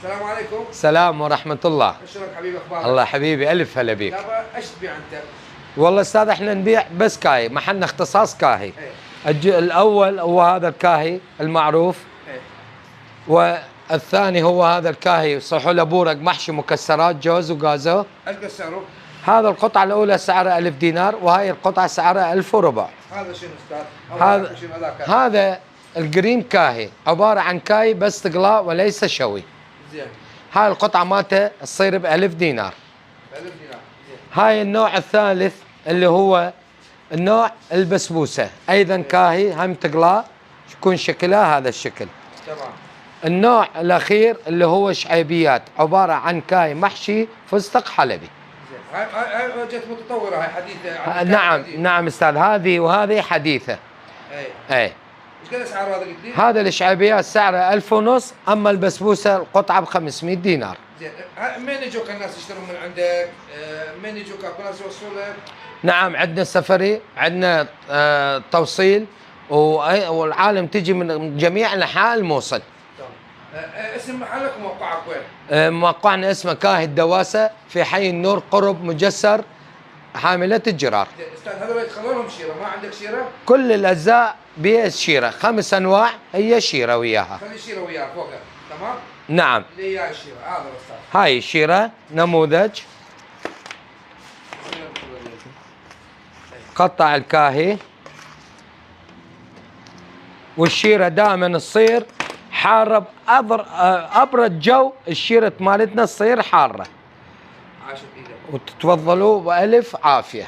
السلام عليكم. السلام ورحمة الله. شلونك حبيبي اخبارك؟ الله حبيبي ألف هلا بيك. يابا ايش تبيع انت؟ والله أستاذ احنا نبيع بس كاهي، محلنا اختصاص كاهي. ايه. الأول هو هذا الكاهي المعروف. ايه. والثاني هو هذا الكاهي صحولة بورق محشي مكسرات جوز وغازو. ايش قد سعره؟ هذا القطعة الأولى سعرها 1000 دينار وهي القطعة سعرها 1000 وربع. هذا شنو استاذ؟ هذا شنو هذاك؟ هذا الجريم كاهي عبارة عن كاي بس تقلاء وليس شوي. زين. هاي القطعة مالته تصير ب 1000 دينار. 1000 دينار. زين. هاي النوع الثالث اللي هو النوع البسبوسة، أيضا كاهي هم تقلاء يكون شكلها هذا الشكل. تمام. النوع الأخير اللي هو شعيبيات عبارة عن كاي محشي فستق حلبي. زين. هاي جت متطورة، هاي حديثة. نعم نعم أستاذ، هذه وهذه حديثة. اي. اي. ايش قد سعر هذا قلت لي؟ هذا الشعيبيات سعره 1000 ونص، أما البسبوسة القطعة ب 500 دينار. زين. مين يجوك الناس يشترون من عندك؟ مين يجوك اكو ناس يوصلوا لك؟ نعم عندنا سفري، عندنا توصيل، والعالم تجي من جميع أنحاء الموصل. اسم محلك وموقعك وين؟ موقعنا اسمه كاهي الدواسة في حي النور قرب مجسر حاملة الجرار. استاذ هذول يدخلون لهم شيره، ما عندك شيره؟ كل الأجزاء بها الشيرة، 5 أنواع هي شيرة وياها. خلي الشيره وياك فوقها، تمام؟ نعم. اللي هي الشيره، هذا الاستاذ. هاي الشيرة نموذج قطع الكاهي، والشيرة دائما تصير حارة أبرد جو، الشيرة مالتنا تصير حارة. عاشت ايدك. وتتفضلوا بألف عافية.